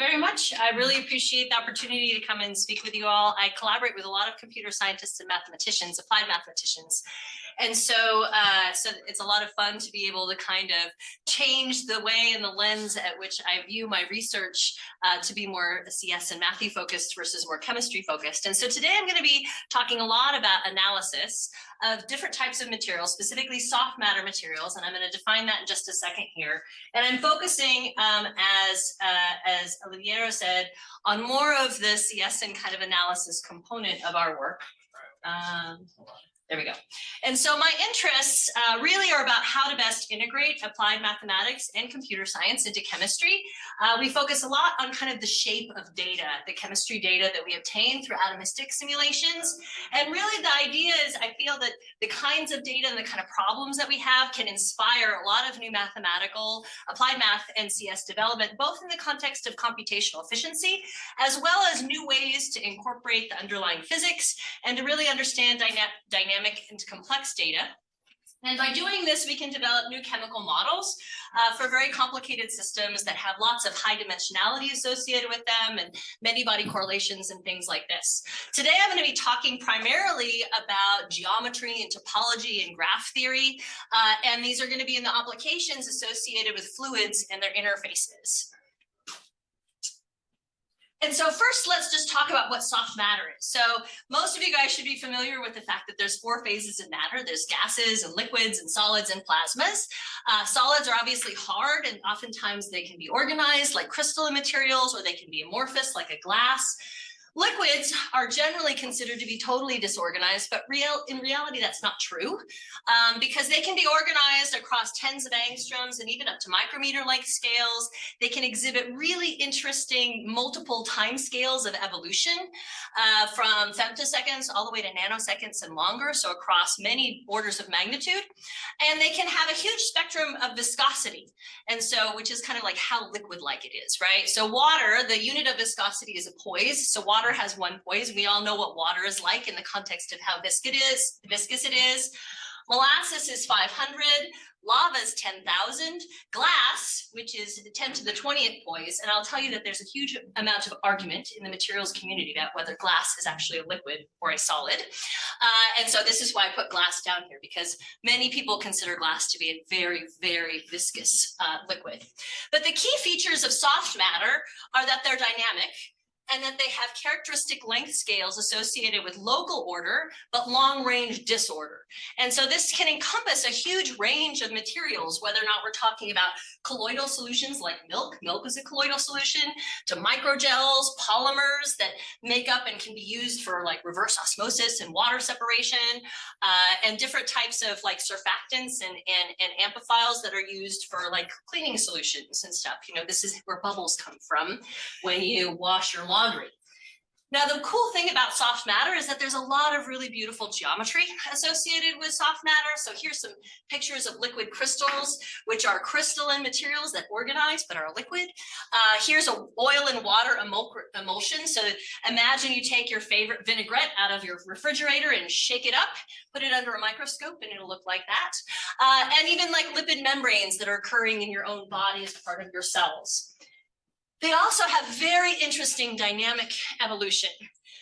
very much. I really appreciate the opportunity to come and speak with you all. I collaborate with a lot of computer scientists and mathematicians, applied mathematicians. And so it's a lot of fun to be able to kind of change the way and the lens at which I view my research to be more CS and mathy focused versus more chemistry focused. And so today I'm going to be talking a lot about analysis of different types of materials, specifically soft matter materials, and I'm going to define that in just a second here. And I'm focusing, as Oliviero said, on more of the CS and kind of analysis component of our work. There we go. And so my interests really are about how to best integrate applied mathematics and computer science into chemistry. We focus a lot on kind of the shape of data, the chemistry data that we obtain through atomistic simulations. And really the idea is I feel that the kinds of data and the kind of problems that we have can inspire a lot of new mathematical, applied math and CS development, both in the context of computational efficiency, as well as new ways to incorporate the underlying physics and to really understand dynamic and complex data. And by doing this, we can develop new chemical models for very complicated systems that have lots of high dimensionality associated with them and many body correlations and things like this. Today, I'm going to be talking primarily about geometry and topology and graph theory. And these are going to be in the applications associated with fluids and their interfaces. And so first, let's just talk about what soft matter is. So most of you guys should be familiar with the fact that there's 4 phases of matter. There's gases and liquids and solids and plasmas. Solids are obviously hard, and oftentimes they can be organized like crystalline materials, or they can be amorphous like a glass. Liquids are generally considered to be totally disorganized, but in reality, that's not true, because they can be organized across tens of angstroms and even up to micrometer-like scales. They can exhibit really interesting multiple time scales of evolution, from femtoseconds all the way to nanoseconds and longer, so across many orders of magnitude. And they can have a huge spectrum of viscosity, and so which is kind of like how liquid-like it is, right? So water, the unit of viscosity is a poise. So water has 1 poise. We all know what water is like in the context of how viscous it is. Molasses is 500, lava is 10,000, glass, which is 10 to the 20th poise. And I'll tell you that there's a huge amount of argument in the materials community about whether glass is actually a liquid or a solid. And so this is why I put glass down here, because many people consider glass to be a very, very viscous liquid. But the key features of soft matter are that they're dynamic, and that they have characteristic length scales associated with local order, but long-range disorder. And so this can encompass a huge range of materials, whether or not we're talking about colloidal solutions like milk is a colloidal solution, to microgels, polymers that make up and can be used for like reverse osmosis and water separation, and different types of like surfactants and amphiphiles that are used for like cleaning solutions and stuff. You know, this is where bubbles come from when you wash your laundry. Now, the cool thing about soft matter is that there's a lot of really beautiful geometry associated with soft matter. So here's some pictures of liquid crystals, which are crystalline materials that organize but are liquid. Here's a oil and water emulsion. So imagine you take your favorite vinaigrette out of your refrigerator and shake it up, put it under a microscope, and it'll look like that. And even like lipid membranes that are occurring in your own body as part of your cells. They also have very interesting dynamic evolution.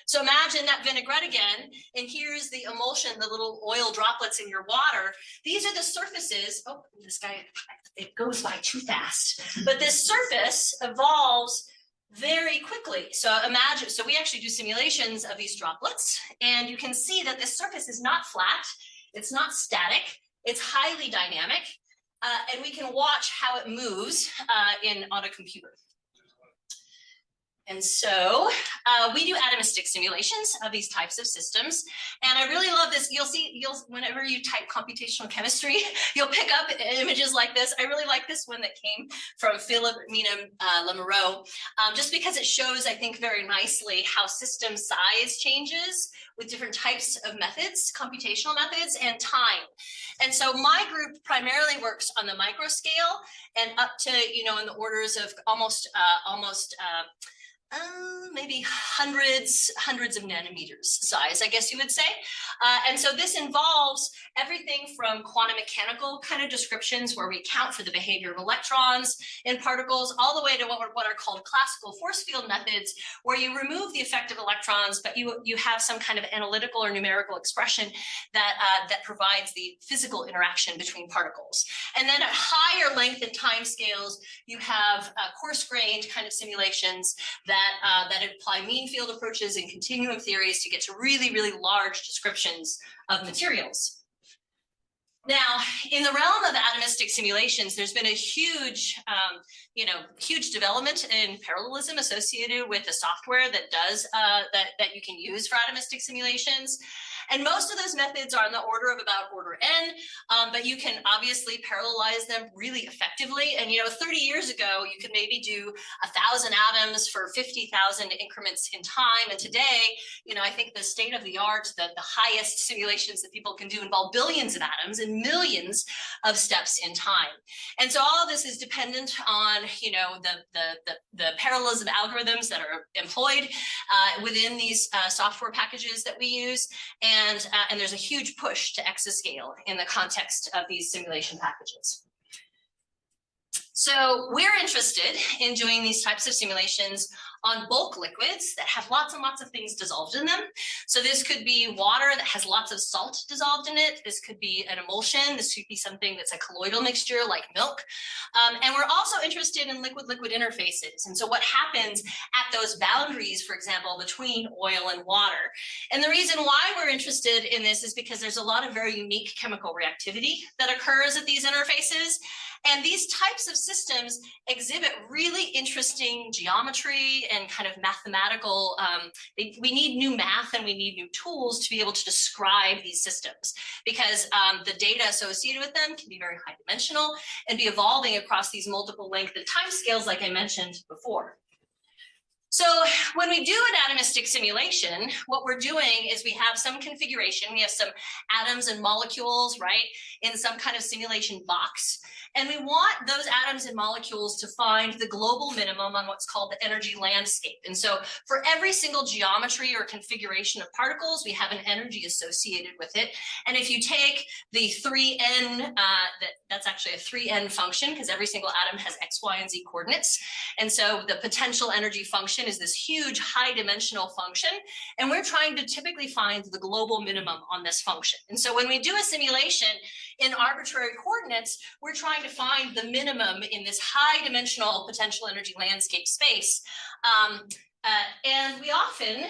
So imagine that vinaigrette again, and here's the emulsion, the little oil droplets in your water. These are the surfaces. Oh, this guy, it goes by too fast. But this surface evolves very quickly. So imagine, so we actually do simulations of these droplets, and you can see that this surface is not flat, it's not static, it's highly dynamic, and we can watch how it moves on a computer. And so we do atomistic simulations of these types of systems. And I really love this. Whenever you type computational chemistry, you'll pick up images like this. I really like this one that came from Philomena Lamoureux, just because it shows, I think, very nicely how system size changes with different types of methods, computational methods, and time. And so my group primarily works on the micro scale and up to, in the orders of almost maybe hundreds of nanometers size, I guess you would say. And so this involves everything from quantum mechanical kind of descriptions where we account for the behavior of electrons in particles, all the way to what are called classical force field methods, where you remove the effect of electrons, but you have some kind of analytical or numerical expression that that provides the physical interaction between particles. And then at higher length and time scales, you have coarse-grained kind of simulations that that apply mean field approaches and continuum theories to get to really, really large descriptions of materials. Now, in the realm of atomistic simulations, there's been a huge, huge development in parallelism associated with the software that does that you can use for atomistic simulations. And most of those methods are on the order of about order n, but you can obviously parallelize them really effectively. And 30 years ago, you could maybe do 1,000 atoms for 50,000 increments in time. And today, I think the state of the art, the highest simulations that people can do involve billions of atoms and millions of steps in time. And so all of this is dependent on, the parallelism algorithms that are employed within these software packages that we use. And there's a huge push to exascale in the context of these simulation packages. So we're interested in doing these types of simulations on bulk liquids that have lots and lots of things dissolved in them. So this could be water that has lots of salt dissolved in it. This could be an emulsion. This could be something that's a colloidal mixture like milk. And we're also interested in liquid-liquid interfaces. And so what happens at those boundaries, for example, between oil and water. And the reason why we're interested in this is because there's a lot of very unique chemical reactivity that occurs at these interfaces. And these types of systems exhibit really interesting geometry and kind of mathematical, we need new math and we need new tools to be able to describe these systems, because the data associated with them can be very high dimensional and be evolving across these multiple length and time scales, like I mentioned before. So when we do an atomistic simulation, what we're doing is we have some configuration. We have some atoms and molecules, right, in some kind of simulation box. And we want those atoms and molecules to find the global minimum on what's called the energy landscape. And so for every single geometry or configuration of particles, we have an energy associated with it. And if you take the 3n, that's actually a 3n function, because every single atom has x, y, and z coordinates. And so the potential energy function is this huge high dimensional function. And we're trying to typically find the global minimum on this function. And so when we do a simulation in arbitrary coordinates, we're trying to find the minimum in this high dimensional potential energy landscape space. And we often,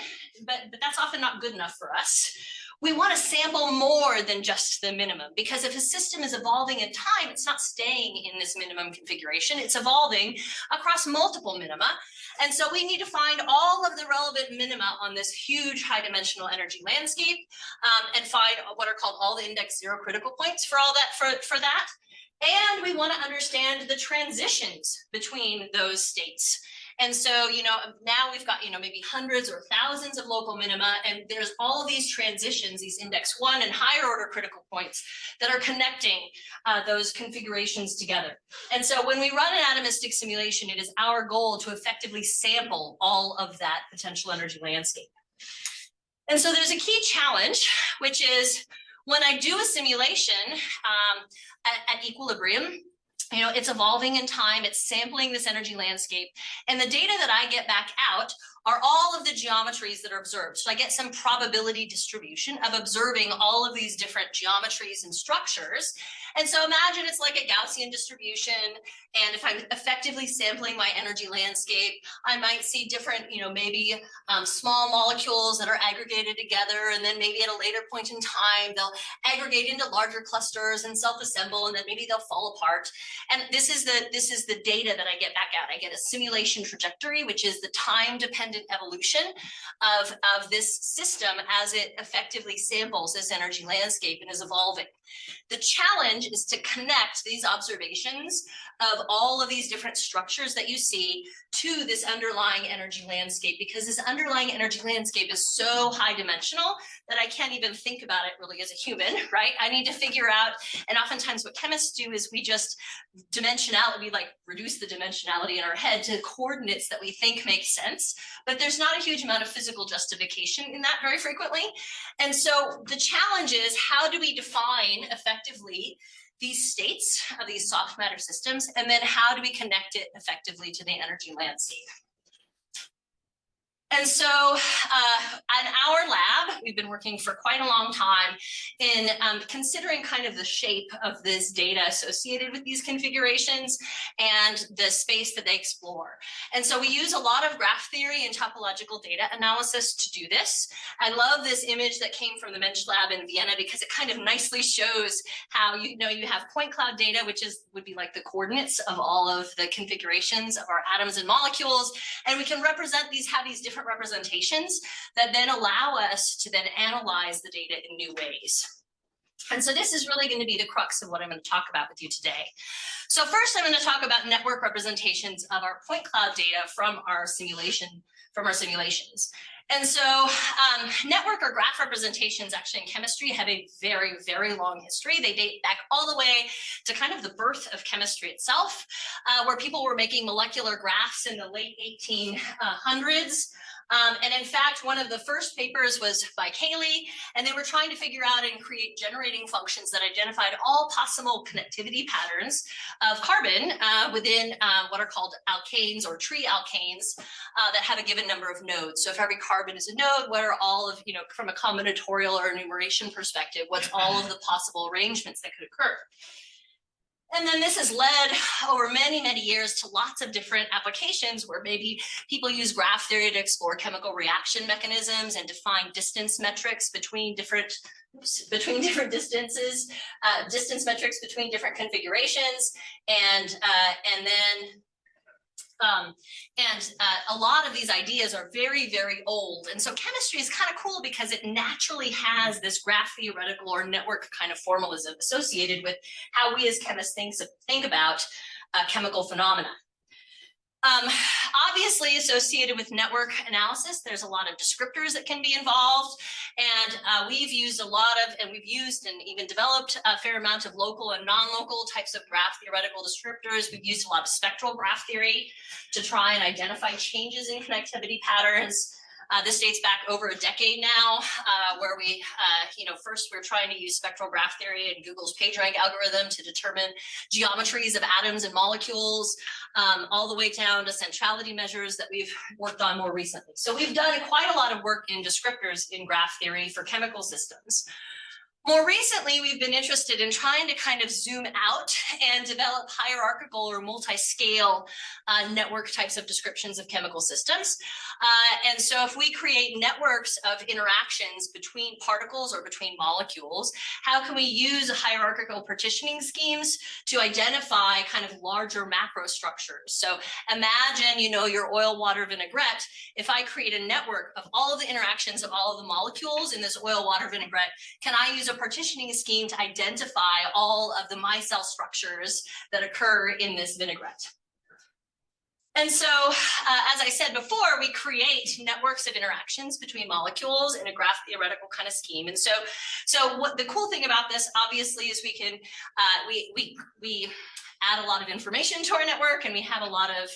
but that's often not good enough for us. We want to sample more than just the minimum, because if a system is evolving in time, it's not staying in this minimum configuration, it's evolving across multiple minima. And so we need to find all of the relevant minima on this huge high dimensional energy landscape and find what are called all the index zero critical points for all that, for that. And we want to understand the transitions between those states. And so, now we've got, maybe hundreds or thousands of local minima, and there's all these transitions, these index 1 and higher order critical points that are connecting those configurations together. And so when we run an atomistic simulation, it is our goal to effectively sample all of that potential energy landscape. And so there's a key challenge, which is when I do a simulation at equilibrium, it's evolving in time, it's sampling this energy landscape, and the data that I get back out are all of the geometries that are observed. So I get some probability distribution of observing all of these different geometries and structures. And so imagine it's like a Gaussian distribution, and if I'm effectively sampling my energy landscape, I might see different, maybe small molecules that are aggregated together, and then maybe at a later point in time, they'll aggregate into larger clusters and self-assemble, and then maybe they'll fall apart. And this is the data that I get back out. I get a simulation trajectory, which is the time-dependent evolution of this system as it effectively samples this energy landscape and is evolving. The challenge is to connect these observations of all of these different structures that you see to this underlying energy landscape, because this underlying energy landscape is so high dimensional that I can't even think about it really as a human, right? I need to figure out, and oftentimes what chemists do is we just we like reduce the dimensionality in our head to coordinates that we think make sense, but there's not a huge amount of physical justification in that very frequently. And so the challenge is, how do we define effectively these states of these soft matter systems, and then how do we connect it effectively to the energy landscape? And so in our lab, we've been working for quite a long time in considering kind of the shape of this data associated with these configurations and the space that they explore. And so we use a lot of graph theory and topological data analysis to do this. I love this image that came from the Mensch lab in Vienna, because it kind of nicely shows how you have point cloud data, which would be like the coordinates of all of the configurations of our atoms and molecules. And we can represent have these different representations that then allow us to then analyze the data in new ways. And so this is really going to be the crux of what I'm going to talk about with you today. So first, I'm going to talk about network representations of our point cloud data from our simulations. And so network or graph representations actually in chemistry have a very, very long history. They date back all the way to kind of the birth of chemistry itself, where people were making molecular graphs in the late 1800s. And in fact, one of the first papers was by Cayley, and they were trying to figure out and create generating functions that identified all possible connectivity patterns of carbon within what are called alkanes or tree alkanes that have a given number of nodes. So if every carbon is a node, what are all of, from a combinatorial or enumeration perspective, what's all of the possible arrangements that could occur? And then this has led over many, many years to lots of different applications where maybe people use graph theory to explore chemical reaction mechanisms and define distance metrics between different distances, distance metrics between different configurations, and a lot of these ideas are very, very old. And so chemistry is kind of cool because it naturally has this graph theoretical or network kind of formalism associated with how we as chemists think about chemical phenomena. Obviously, associated with network analysis, there's a lot of descriptors that can be involved. And we've used and even developed a fair amount of local and non-local types of graph theoretical descriptors. We've used a lot of spectral graph theory to try and identify changes in connectivity patterns. This dates back over a decade now, where we, first we're trying to use spectral graph theory and Google's PageRank algorithm to determine geometries of atoms and molecules, all the way down to centrality measures that we've worked on more recently. So we've done quite a lot of work in descriptors in graph theory for chemical systems. More recently, we've been interested in trying to kind of zoom out and develop hierarchical or multi-scale network types of descriptions of chemical systems. And so if we create networks of interactions between particles or between molecules, how can we use hierarchical partitioning schemes to identify kind of larger macro structures? So imagine, your oil, water, vinaigrette. If I create a network of all of the interactions of all of the molecules in this oil, water, vinaigrette, can I use a partitioning scheme to identify all of the micelle structures that occur in this vinaigrette? And so, as I said before, we create networks of interactions between molecules in a graph theoretical kind of scheme. And so what the cool thing about this, obviously, is we can we add a lot of information to our network, and we have a lot of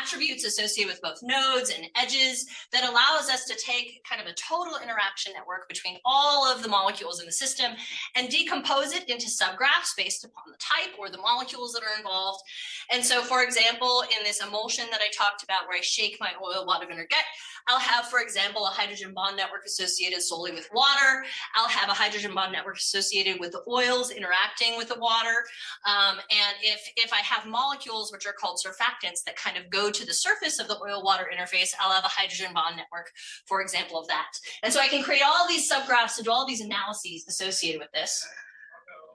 attributes associated with both nodes and edges that allows us to take kind of a total interaction network between all of the molecules in the system and decompose it into subgraphs based upon the type or the molecules that are involved. And so, for example, in this emulsion that I talked about where I shake my oil, water, vinaigrette, I'll have, for example, a hydrogen bond network associated solely with water. I'll have a hydrogen bond network associated with the oils interacting with the water. And if I have molecules, which are called surfactants, that kind of go to the surface of the oil-water interface, I'll have a hydrogen bond network, for example, of that. And so I can create all these subgraphs and do all these analyses associated with this.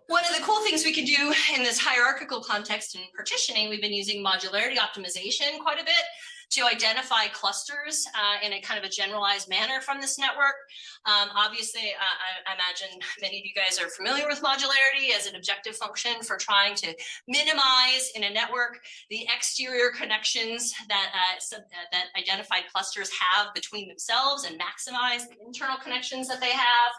One of the cool things we can do in this hierarchical context and partitioning, we've been using modularity optimization quite a bit. to identify clusters in a kind of a generalized manner from this network. Obviously, I imagine many of you guys are familiar with modularity as an objective function for trying to minimize in a network the exterior connections that identified clusters have between themselves and maximize the internal connections that they have.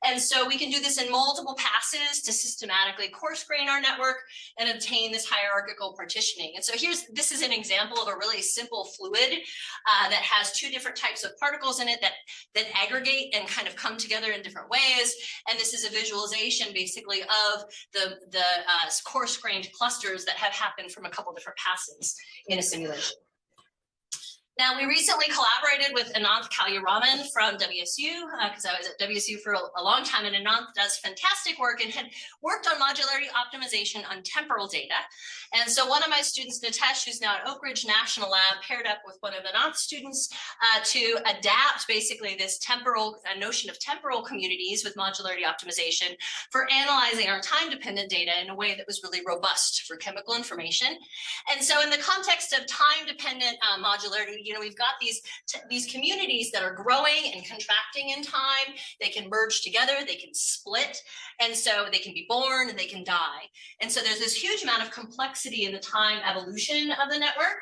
And so we can do this in multiple passes to systematically coarse grain our network and obtain this hierarchical partitioning. And so this is an example of a really simple fluid that has two different types of particles in it that aggregate and kind of come together in different ways. And this is a visualization basically of the coarse grained clusters that have happened from a couple different passes in a simulation. Now, we recently collaborated with Ananth Kalyaraman from WSU, because I was at WSU for a long time, and Ananth does fantastic work and had worked on modularity optimization on temporal data. And so one of my students, Nitesh, who's now at Oak Ridge National Lab, paired up with one of Ananth's students to adapt basically this temporal notion of temporal communities with modularity optimization for analyzing our time-dependent data in a way that was really robust for chemical information. And so in the context of time-dependent modularity, we've got these communities that are growing and contracting in time. They can merge together, they can split, and so they can be born and they can die. And so there's this huge amount of complexity in the time evolution of the network.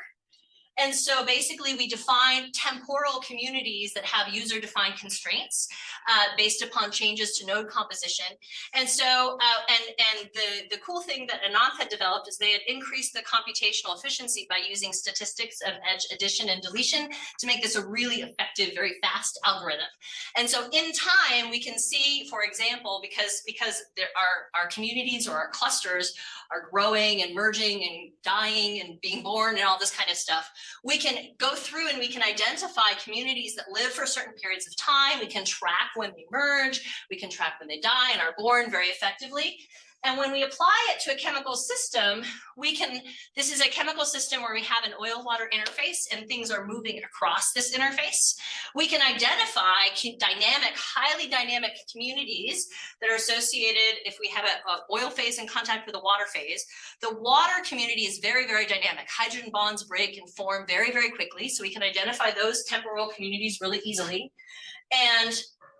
And so basically we define temporal communities that have user-defined constraints based upon changes to node composition. And so, the cool thing that Ananth had developed is they had increased the computational efficiency by using statistics of edge addition and deletion to make this a really effective, very fast algorithm. And so in time, we can see, for example, because there our communities or our clusters are growing and merging and dying and being born and all this kind of stuff, we can go through and we can identify communities that live for certain periods of time. We can track when they merge, we can track when they die and are born very effectively. And when we apply it to a chemical system, this is a chemical system where we have an oil-water interface and things are moving across this interface. We can identify highly dynamic communities that are associated if we have an oil phase in contact with a water phase. The water community is very, very dynamic. Hydrogen bonds break and form very, very quickly. So we can identify those temporal communities really easily. And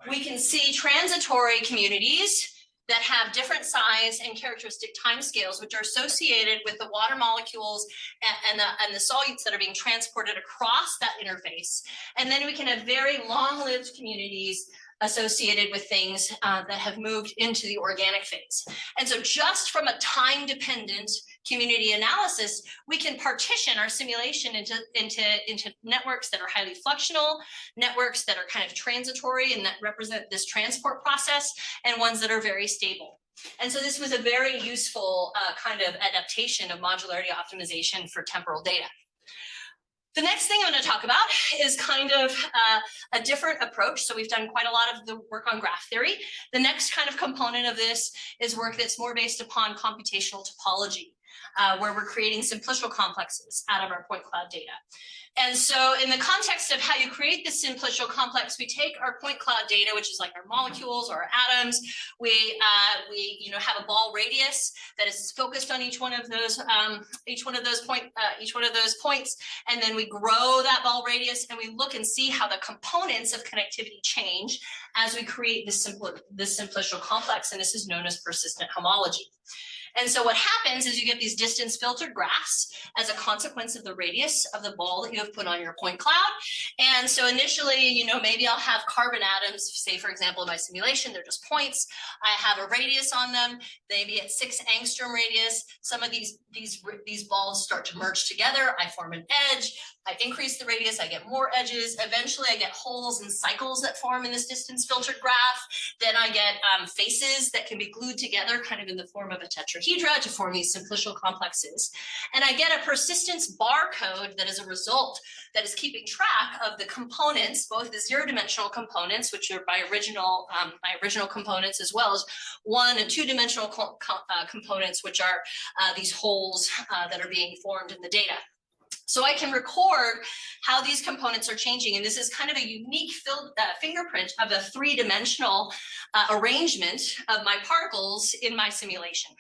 we can see transitory communities that have different size and characteristic timescales, which are associated with the water molecules and the solutes that are being transported across that interface. And then we can have very long-lived communities associated with things that have moved into the organic phase. And so just from a time-dependent community analysis, we can partition our simulation into networks that are highly fluxional, networks that are kind of transitory and that represent this transport process, and ones that are very stable. And so this was a very useful kind of adaptation of modularity optimization for temporal data. The next thing I'm going to talk about is kind of a different approach. So we've done quite a lot of the work on graph theory. The next kind of component of this is work that's more based upon computational topology, where we're creating simplicial complexes out of our point cloud data. And so in the context of how you create this simplicial complex, we take our point cloud data, which is like our molecules or our atoms. We have a ball radius that is focused on each one of those points, and then we grow that ball radius and we look and see how the components of connectivity change as we create this simplicial complex, and this is known as persistent homology. And so what happens is you get these distance filtered graphs as a consequence of the radius of the ball that you have put on your point cloud. And so initially, maybe I'll have carbon atoms, say for example, in my simulation, they're just points. I have a radius on them, maybe at 6 angstrom radius. Some of these balls start to merge together. I form an edge. I increase the radius, I get more edges. Eventually I get holes and cycles that form in this distance filtered graph. Then I get faces that can be glued together kind of in the form of a tetrahedra to form these simplicial complexes. And I get a persistence barcode that is a result that is keeping track of the components, both the 0-dimensional components, which are my original components, as well as 1- and 2-dimensional components, which are these holes that are being formed in the data. So I can record how these components are changing. And this is kind of a unique fingerprint of a 3-dimensional arrangement of my particles in my simulation.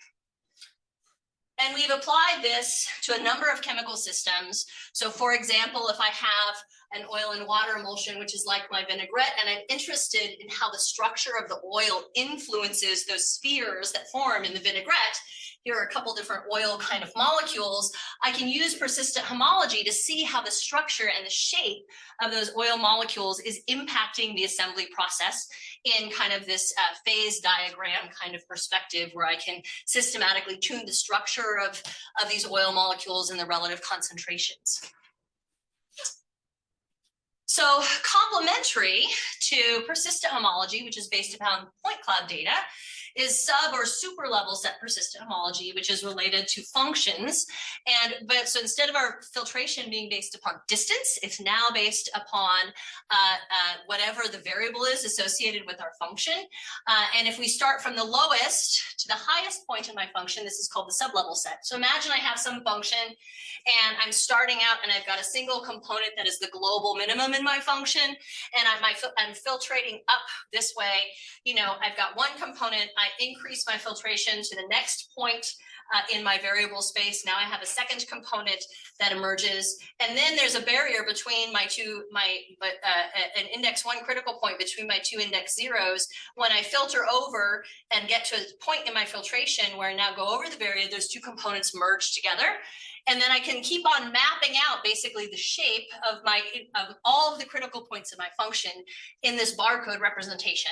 And we've applied this to a number of chemical systems. So for example, if I have an oil and water emulsion, which is like my vinaigrette, and I'm interested in how the structure of the oil influences those spheres that form in the vinaigrette, here are a couple different oil kind of molecules, I can use persistent homology to see how the structure and the shape of those oil molecules is impacting the assembly process in kind of this phase diagram kind of perspective, where I can systematically tune the structure of these oil molecules and the relative concentrations. So complementary to persistent homology, which is based upon point cloud data, is sub or super level set persistent homology, which is related to functions. But so instead of our filtration being based upon distance, it's now based upon whatever the variable is associated with our function. And if we start from the lowest to the highest point in my function, this is called the sublevel set. So imagine I have some function and I'm starting out and I've got a single component that is the global minimum in my function. And I'm filtrating up this way. You know, I've got one component, I increase my filtration to the next point in my variable space. Now I have a second component that emerges. And then there's a barrier between my two, an index one critical point between my two index zeros. When I filter over and get to a point in my filtration where I now go over the barrier, those two components merge together. And then I can keep on mapping out basically the shape of all of the critical points of my function in this barcode representation.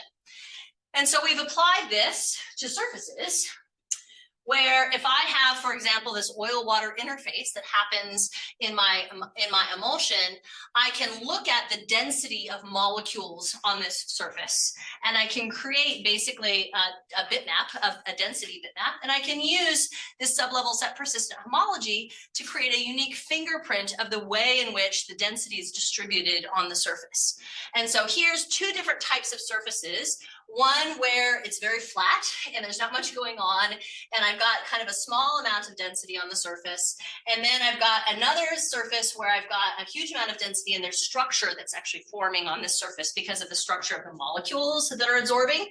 And so we've applied this to surfaces where if I have, for example, this oil-water interface that happens in my emulsion, I can look at the density of molecules on this surface, and I can create basically a bitmap, of a density bitmap, and I can use this sublevel set persistent homology to create a unique fingerprint of the way in which the density is distributed on the surface. And so here's two different types of surfaces. One where it's very flat and there's not much going on, and I've got kind of a small amount of density on the surface. And then I've got another surface where I've got a huge amount of density and there's structure that's actually forming on this surface because of the structure of the molecules that are absorbing.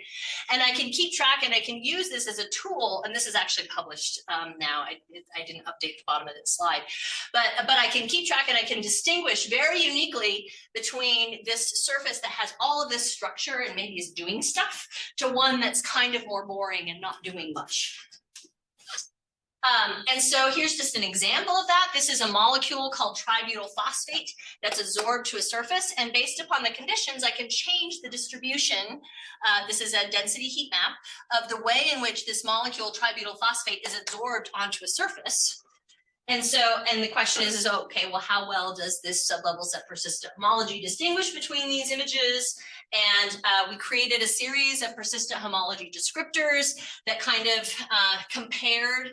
And I can keep track and I can use this as a tool. And this is actually published now. I didn't update the bottom of this slide, but I can keep track and I can distinguish very uniquely between this surface that has all of this structure and maybe is doing stuff to one that's kind of more boring and not doing much. And so here's just an example of that. This is a molecule called tributyl phosphate that's absorbed to a surface, and based upon the conditions, I can change the distribution. This is a density heat map of the way in which this molecule tributyl phosphate is absorbed onto a surface. And so, and the question is okay, well, how well does this sublevel set persistent homology distinguish between these images? And we created a series of persistent homology descriptors that kind of compared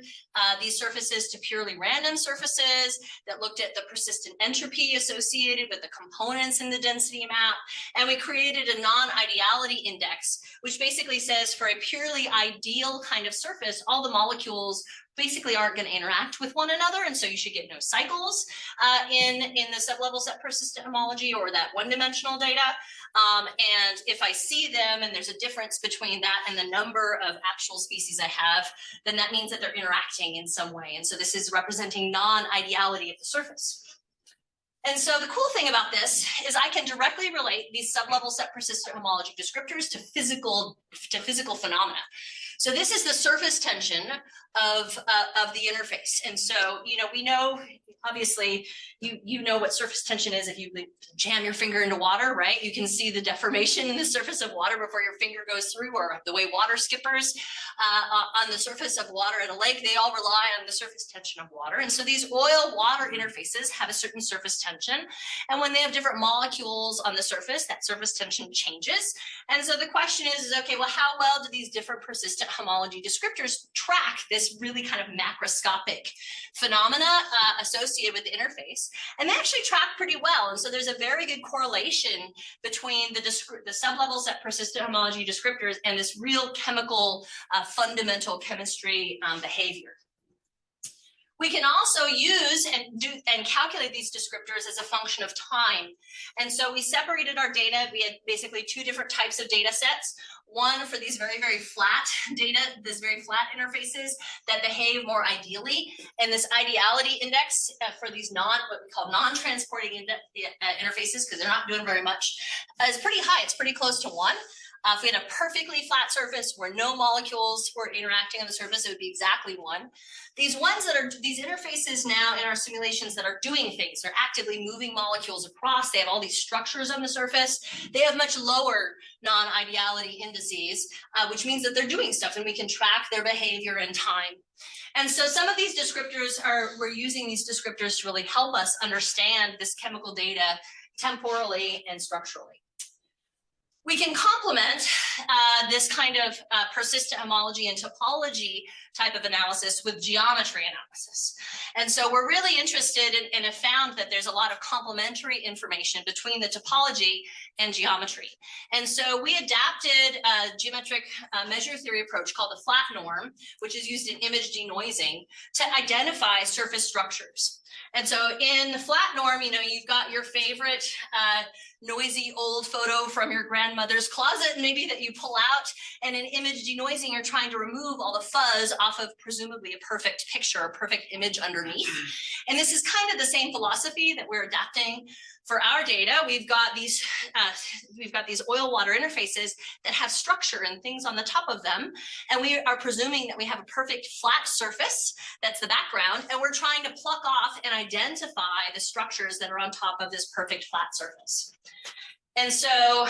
these surfaces to purely random surfaces, that looked at the persistent entropy associated with the components in the density map. And we created a non-ideality index, which basically says for a purely ideal kind of surface, all the molecules basically aren't going to interact with one another, and so you should get no cycles in the sublevel set persistent homology or that one-dimensional data. And if I see them and there's a difference between that and the number of actual species I have, then that means that they're interacting in some way. And so this is representing non-ideality of the surface. And so the cool thing about this is I can directly relate these sublevel set persistent homology descriptors to physical phenomena. So this is the surface tension of the interface. And so, you know, we know, obviously, you know what surface tension is if you jam your finger into water, right? You can see the deformation in the surface of water before your finger goes through, or the way water skippers on the surface of water in a lake, they all rely on the surface tension of water. And so these oil-water interfaces have a certain surface tension. And when they have different molecules on the surface, that surface tension changes. And so the question is okay, well, how well do these different persistent homology descriptors track this really kind of macroscopic phenomena associated with the interface? And they actually track pretty well. And so there's a very good correlation between the sublevel set persistent homology descriptors and this real chemical fundamental chemistry behavior. We can also use and calculate these descriptors as a function of time. And so we separated our data. We had basically two different types of data sets. One for these very, very flat data, these very flat interfaces that behave more ideally. And this ideality index for these what we call non-transporting interfaces, because they're not doing very much, is pretty high. It's pretty close to 1. If we had a perfectly flat surface where no molecules were interacting on the surface, it would be exactly 1. These interfaces now in our simulations that are doing things, they're actively moving molecules across, they have all these structures on the surface, they have much lower non-ideality indices, which means that they're doing stuff and we can track their behavior in time. And so some of these descriptors we're using these descriptors to really help us understand this chemical data temporally and structurally. We can complement this kind of persistent homology and topology type of analysis with geometry analysis. And so we're really interested in and have found that there's a lot of complementary information between the topology and geometry. And so we adapted a geometric measure theory approach called the flat norm, which is used in image denoising to identify surface structures. And so in the flat norm, you've got your favorite noisy old photo from your grandmother's closet, maybe that you pull out, and in image denoising, you're trying to remove all the fuzz off of presumably a perfect picture, a perfect image underneath. And this is kind of the same philosophy that we're adapting for our data. We've got these oil-water interfaces that have structure and things on the top of them, and we are presuming that we have a perfect flat surface that's the background, and we're trying to pluck off and identify the structures that are on top of this perfect flat surface. And so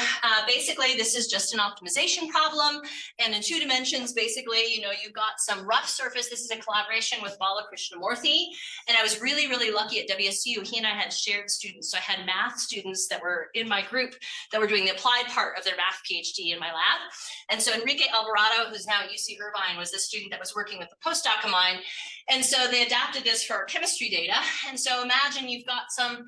basically, this is just an optimization problem. And in 2 dimensions, basically, you've got some rough surface. This is a collaboration with Bala Krishnamurthy. And I was really, really lucky at WSU. He and I had shared students. So I had math students that were in my group that were doing the applied part of their math PhD in my lab. And so Enrique Alvarado, who's now at UC Irvine, was the student that was working with the postdoc of mine. And so they adapted this for our chemistry data. And so imagine you've got some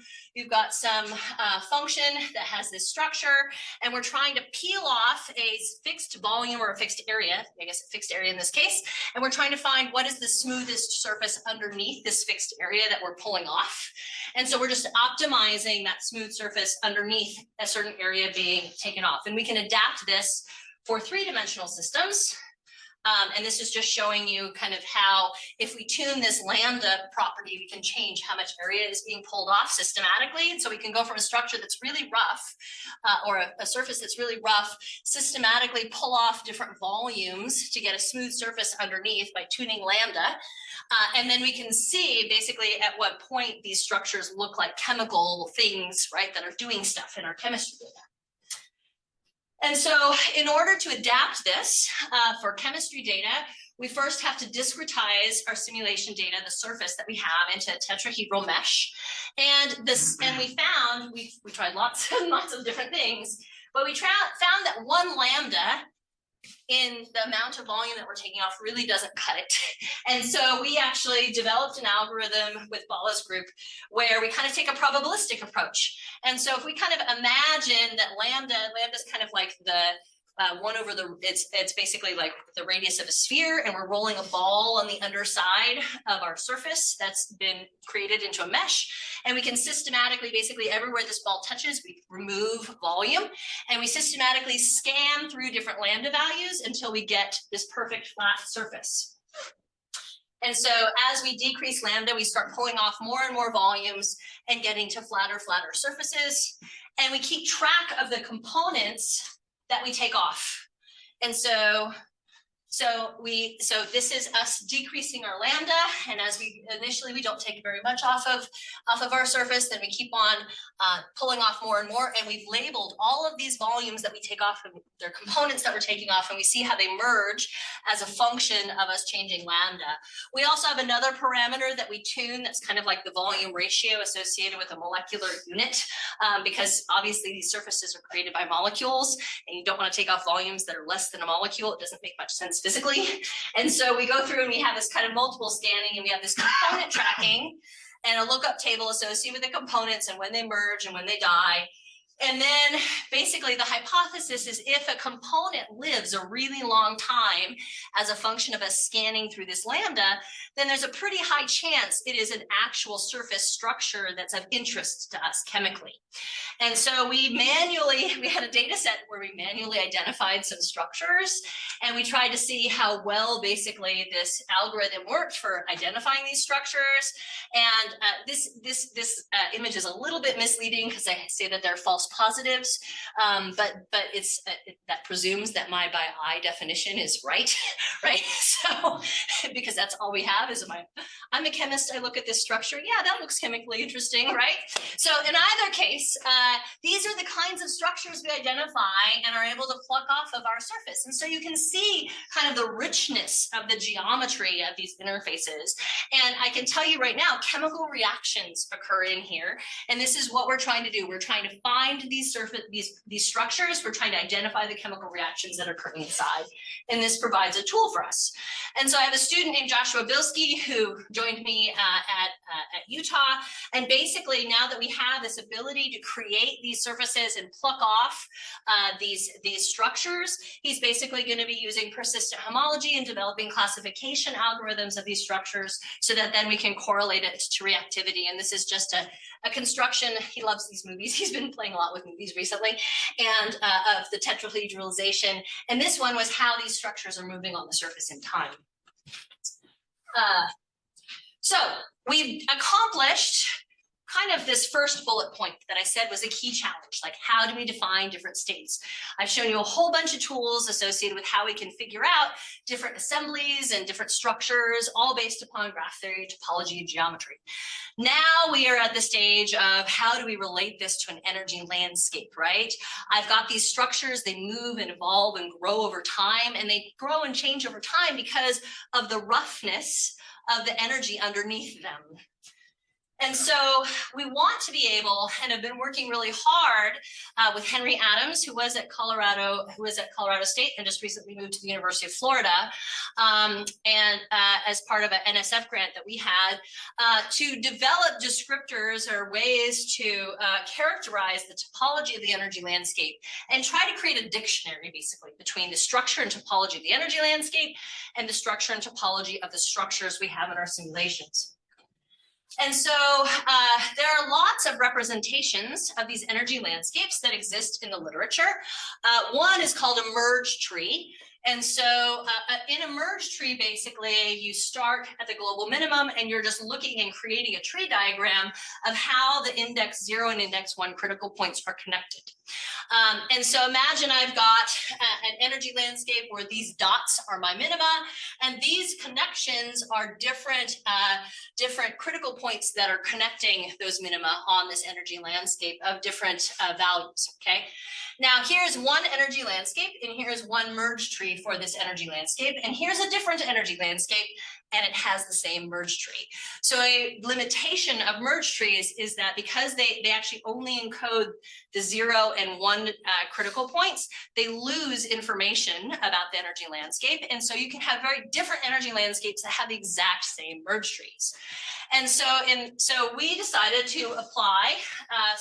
function that has this structure, and we're trying to peel off a fixed volume or a fixed area, I guess a fixed area in this case, and we're trying to find what is the smoothest surface underneath this fixed area that we're pulling off. And so we're just optimizing that smooth surface underneath a certain area being taken off. And we can adapt this for 3-dimensional systems. And this is just showing you kind of how, if we tune this lambda property, we can change how much area is being pulled off systematically. And so we can go from a structure that's really rough or a surface that's really rough, systematically pull off different volumes to get a smooth surface underneath by tuning lambda. And then we can see basically at what point these structures look like chemical things, right, that are doing stuff in our chemistry data. And so in order to adapt this for chemistry data, we first have to discretize our simulation data, the surface that we have, into a tetrahedral mesh. And we tried lots and lots of different things, but we found that 1 lambda in the amount of volume that we're taking off really doesn't cut it. And so we actually developed an algorithm with Bala's group where we kind of take a probabilistic approach. And so if we kind of imagine that lambda's kind of like the it's basically like the radius of a sphere, and we're rolling a ball on the underside of our surface that's been created into a mesh. And we can systematically, basically everywhere this ball touches, we remove volume, and we systematically scan through different lambda values until we get this perfect flat surface. And so as we decrease lambda, we start pulling off more and more volumes and getting to flatter surfaces. And we keep track of the components that we take off. And so this is us decreasing our lambda, and as initially we don't take very much off of our surface, then we keep on pulling off more and more, and we've labeled all of these volumes that we take off, and their components that we're taking off, and we see how they merge as a function of us changing lambda. We also have another parameter that we tune that's kind of like the volume ratio associated with a molecular unit, because obviously these surfaces are created by molecules, and you don't want to take off volumes that are less than a molecule. It doesn't make much sense physically. And so we go through and we have this kind of multiple scanning, and we have this component tracking and a lookup table associated with the components and when they merge and when they die. And then basically the hypothesis is if a component lives a really long time as a function of us scanning through this lambda, then there's a pretty high chance it is an actual surface structure that's of interest to us chemically. And so we had a data set where we manually identified some structures, and we tried to see how well basically this algorithm worked for identifying these structures. And this image is a little bit misleading because I say that they're false positives, but that presumes that my by eye definition is right, right? So because that's all we have is I'm a chemist, I look at this structure, yeah, that looks chemically interesting, right? So in either case, these are the kinds of structures we identify and are able to pluck off of our surface. And so you can see kind of the richness of the geometry of these interfaces. And I can tell you right now, chemical reactions occur in here. And this is what we're trying to do. We're trying to find these structures. We're trying to identify the chemical reactions that are occurring inside. And this provides a tool for us. And so I have a student named Joshua Bilski who joined me at Utah. And basically now that we have this ability to create these surfaces and pluck off these structures, he's basically going to be using persistent homology and developing classification algorithms of these structures so that then we can correlate it to reactivity. And this is just a construction. He loves these movies. He's been playing a lot with movies recently, and of the tetrahedralization. And this one was how these structures are moving on the surface in time. So we've accomplished kind of this first bullet point that I said was a key challenge, like how do we define different states? I've shown you a whole bunch of tools associated with how we can figure out different assemblies and different structures, all based upon graph theory, topology, and geometry. Now we are at the stage of how do we relate this to an energy landscape, right? I've got these structures, they move and evolve and grow over time, and they grow and change over time because of the roughness of the energy underneath them. And so we want to be able, and have been working really hard with Henry Adams, who was at Colorado State and just recently moved to the University of Florida, and as part of an NSF grant that we had, to develop descriptors or ways to characterize the topology of the energy landscape and try to create a dictionary basically between the structure and topology of the energy landscape and the structure and topology of the structures we have in our simulations. And so there are lots of representations of these energy landscapes that exist in the literature. One is called a merge tree. And so in a merge tree, basically, you start at the global minimum and you're just looking and creating a tree diagram of how the index 0 and index 1 critical points are connected. And so imagine I've got an energy landscape where these dots are my minima, and these connections are different critical points that are connecting those minima on this energy landscape of different values, okay? Now here's one energy landscape, and here's one merge tree for this energy landscape, and here's a different energy landscape, and it has the same merge tree. So a limitation of merge trees is that because they actually only encode the 0 and 1 critical points, they lose information about the energy landscape. And so you can have very different energy landscapes that have the exact same merge trees. And so we decided to apply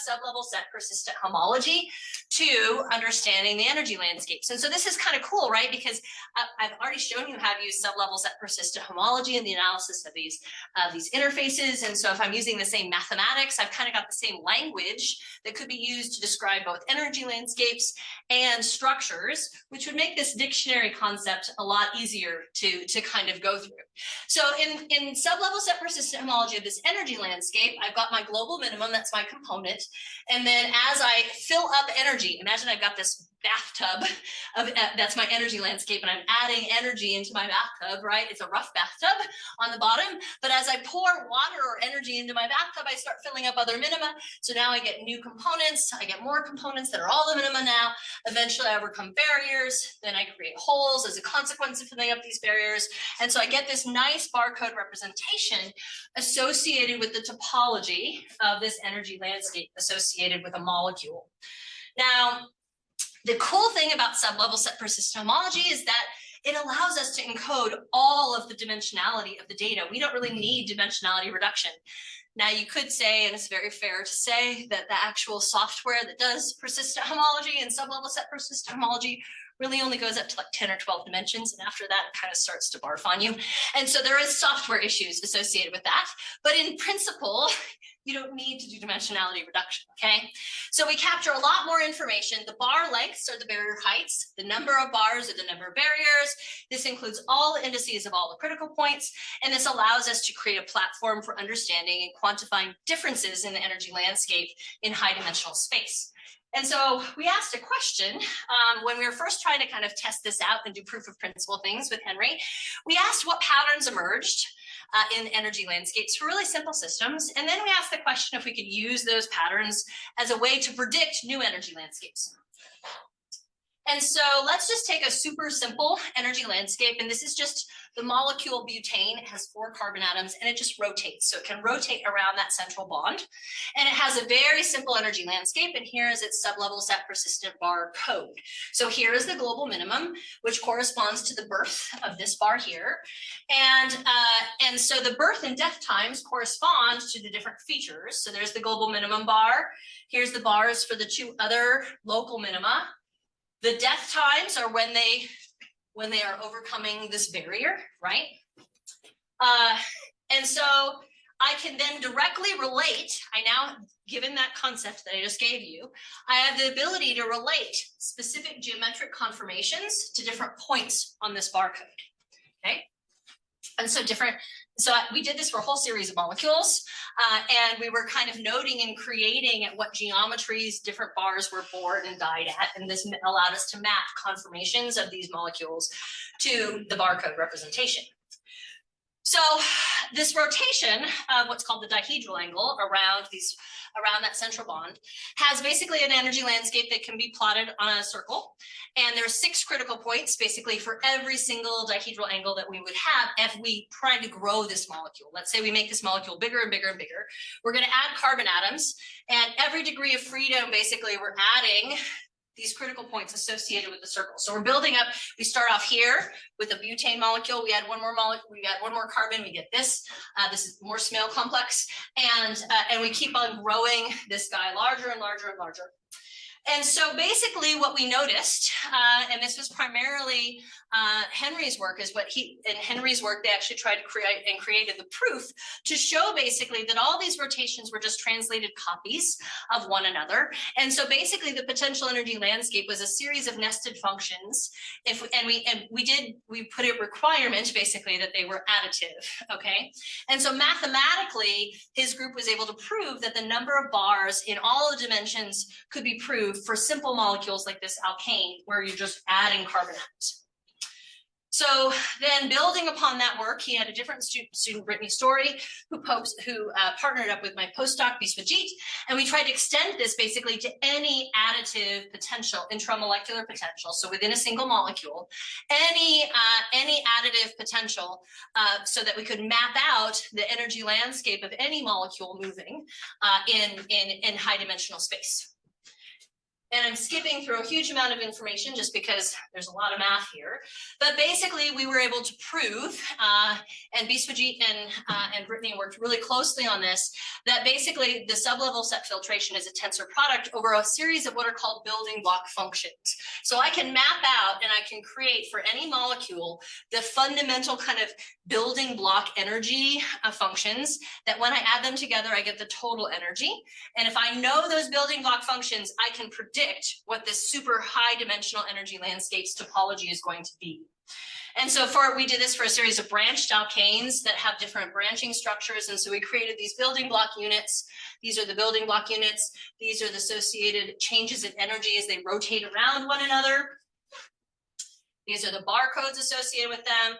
sublevel set persistent homology to understanding the energy landscapes. And so this is kind of cool, right? Because I've already shown you how to use sublevel set persistent homology in the analysis of these interfaces. And so if I'm using the same mathematics, I've kind of got the same language that could be used to describe both energy landscapes and structures, which would make this dictionary concept a lot easier to kind of go through. So in sublevel set persistent homology of this energy landscape, I've got my global minimum, that's my component. And then as I fill up energy, imagine I've got this bathtub that's my energy landscape, and I'm adding energy into my bathtub, right? It's a rough bathtub on the bottom, but as I pour water or energy into my bathtub, I start filling up other minima. So now I get new components, I get more components that are all the minima now. Eventually I overcome barriers, then I create holes as a consequence of filling up these barriers. And so I get this nice barcode representation associated with the topology of this energy landscape associated with a molecule. Now, the cool thing about sublevel set persistent homology is that it allows us to encode all of the dimensionality of the data. We don't really need dimensionality reduction. Now you could say, and it's very fair to say, that the actual software that does persistent homology and sublevel set persistent homology really only goes up to like 10 or 12 dimensions. And after that, it kind of starts to barf on you. And so there is software issues associated with that. But in principle, you don't need to do dimensionality reduction, okay? So we capture a lot more information. The bar lengths are the barrier heights. The number of bars are the number of barriers. This includes all the indices of all the critical points. And this allows us to create a platform for understanding and quantifying differences in the energy landscape in high dimensional space. And so we asked a question when we were first trying to kind of test this out and do proof of principle things with Henry. We asked what patterns emerged in energy landscapes for really simple systems. And then we asked the question if we could use those patterns as a way to predict new energy landscapes. And so let's just take a super simple energy landscape. And this is just the molecule butane. It has 4 carbon atoms and it just rotates. So it can rotate around that central bond. And it has a very simple energy landscape. And here is its sublevel set persistent bar code. So here is the global minimum, which corresponds to the birth of this bar here. And so the birth and death times correspond to the different features. So there's the global minimum bar. Here's the bars for the 2 other local minima. The death times are when they are overcoming this barrier, right? And so I can then directly relate, given that concept that I just gave you, I have the ability to relate specific geometric conformations to different points on this barcode, okay? And so we did this for a whole series of molecules, and we were kind of noting and creating at what geometries different bars were born and died at, and this allowed us to map conformations of these molecules to the barcode representation. So this rotation of what's called the dihedral angle around that central bond has basically an energy landscape that can be plotted on a circle. And there are 6 critical points basically for every single dihedral angle that we would have if we tried to grow this molecule. Let's say we make this molecule bigger and bigger and bigger. We're going to add carbon atoms, and every degree of freedom, basically, we're adding these critical points associated with the circle. So we're building up, we start off here with a butane molecule, we add one more molecule, we add one more carbon, we get this. This is more Smale complex, and we keep on growing this guy larger and larger and larger. And so basically what we noticed, and this was primarily Henry's work, is in Henry's work, they actually tried to created the proof to show basically that all these rotations were just translated copies of one another. And so basically the potential energy landscape was a series of nested functions. We put a requirement basically that they were additive, okay? And so mathematically, his group was able to prove that the number of bars in all the dimensions could be proved for simple molecules like this alkane, where you're just adding carbon atoms. So then building upon that work, he had a different student, Brittany Story, who partnered up with my postdoc, Biswajit, and we tried to extend this basically to any additive potential, intramolecular potential. So within a single molecule, any additive potential, so that we could map out the energy landscape of any molecule moving in high dimensional space. And I'm skipping through a huge amount of information just because there's a lot of math here. But basically, we were able to prove, and Biswajit and Brittany worked really closely on this, that basically the sublevel set filtration is a tensor product over a series of what are called building block functions. So I can map out and I can create for any molecule the fundamental kind of building block energy functions that when I add them together, I get the total energy. And if I know those building block functions, I can predict what this super high dimensional energy landscape's topology is going to be. And so we did this for a series of branched alkanes that have different branching structures. And so we created these building block units. These are the building block units. These are the associated changes in energy as they rotate around one another. These are the barcodes associated with them.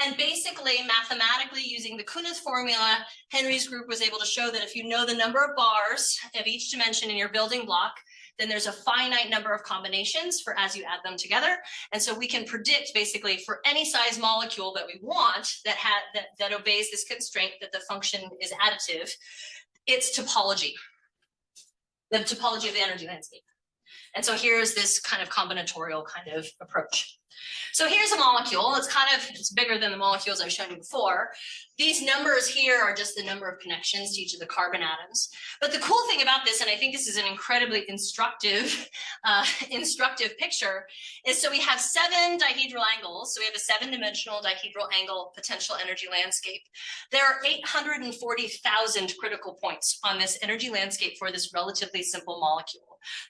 And basically, mathematically, using the Kunis formula, Henry's group was able to show that if you know the number of bars of each dimension in your building block, then there's a finite number of combinations for as you add them together. And so we can predict basically for any size molecule that we want that obeys this constraint that the function is additive, its topology, the topology of the energy landscape. And so here's this kind of combinatorial kind of approach. So here's a molecule. It's bigger than the molecules I've shown you before. These numbers here are just the number of connections to each of the carbon atoms. But the cool thing about this, and I think this is an incredibly instructive picture, is so we have 7 dihedral angles. So we have a 7-dimensional dihedral angle potential energy landscape. There are 840,000 critical points on this energy landscape for this relatively simple molecule.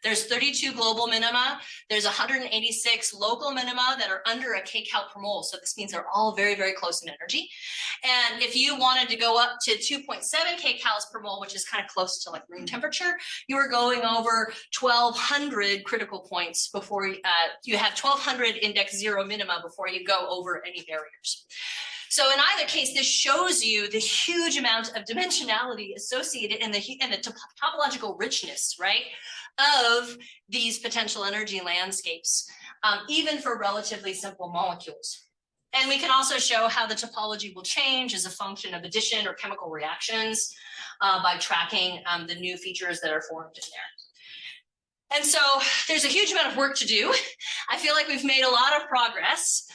There's 32 global minima. There's 186 local minima that are under a kcal per mole. So this means they're all very, very close in energy. And if you wanted to go up to 2.7 kcals per mole, which is kind of close to like room temperature, you are going over 1,200 critical points before you have 1,200 index 0 minima before you go over any barriers. So in either case, this shows you the huge amount of dimensionality associated in the topological richness, right, of these potential energy landscapes, even for relatively simple molecules. And we can also show how the topology will change as a function of addition or chemical reactions by tracking the new features that are formed in there. And so there's a huge amount of work to do. I feel like we've made a lot of progress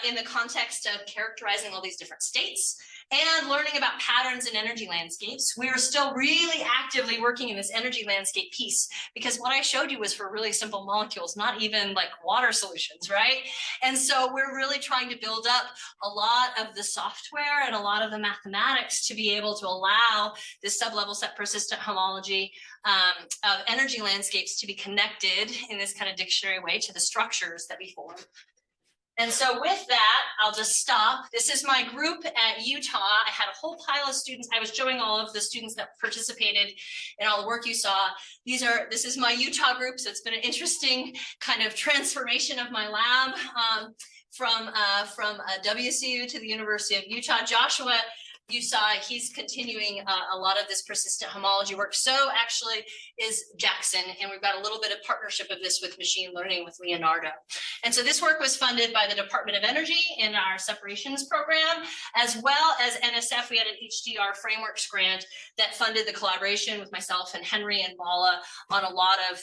in the context of characterizing all these different states and learning about patterns in energy landscapes. We are still really actively working in this energy landscape piece because what I showed you was for really simple molecules, not even like water solutions, right? And so we're really trying to build up a lot of the software and a lot of the mathematics to be able to allow this sublevel set persistent homology of energy landscapes to be connected in this kind of dictionary way to the structures that we form. And so with that, I'll just stop. This is my group at Utah. I had a whole pile of students. I was showing all of the students that participated in all the work you saw. This is my Utah group. So it's been an interesting kind of transformation of my lab from WCU to the University of Utah. Joshua, you saw he's continuing a lot of this persistent homology work. So actually is Jackson, and we've got a little bit of partnership of this with machine learning with Leonardo. And so this work was funded by the Department of Energy in our separations program, as well as NSF. We had an HDR frameworks grant that funded the collaboration with myself and Henry and Bala on a lot of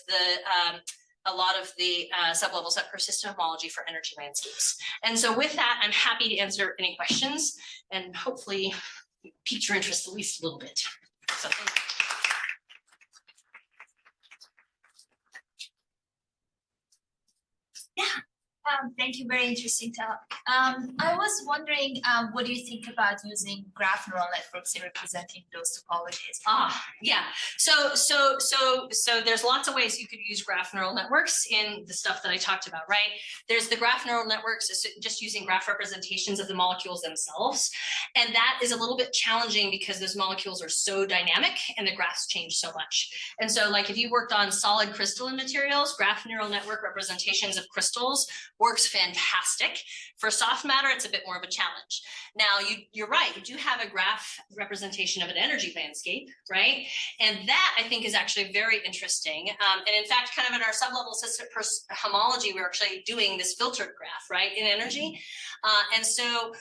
the sublevel set persistent homology for energy landscapes. And so with that, I'm happy to answer any questions and hopefully pique your interest at least a little bit. So thank you. Yeah. Thank you. Very interesting talk. I was wondering, what do you think about using graph neural networks in representing those topologies? Yeah. So there's lots of ways you could use graph neural networks in the stuff that I talked about, right? There's the graph neural networks, just using graph representations of the molecules themselves. And that is a little bit challenging because those molecules are so dynamic and the graphs change so much. And so like if you worked on solid crystalline materials, graph neural network representations of crystals works fantastic. For soft matter, it's a bit more of a challenge. Now, you're right, you do have a graph representation of an energy landscape, right? And that, I think, is actually very interesting. And in fact, kind of in our sublevel system homology, we're actually doing this filtered graph, right, in energy. And so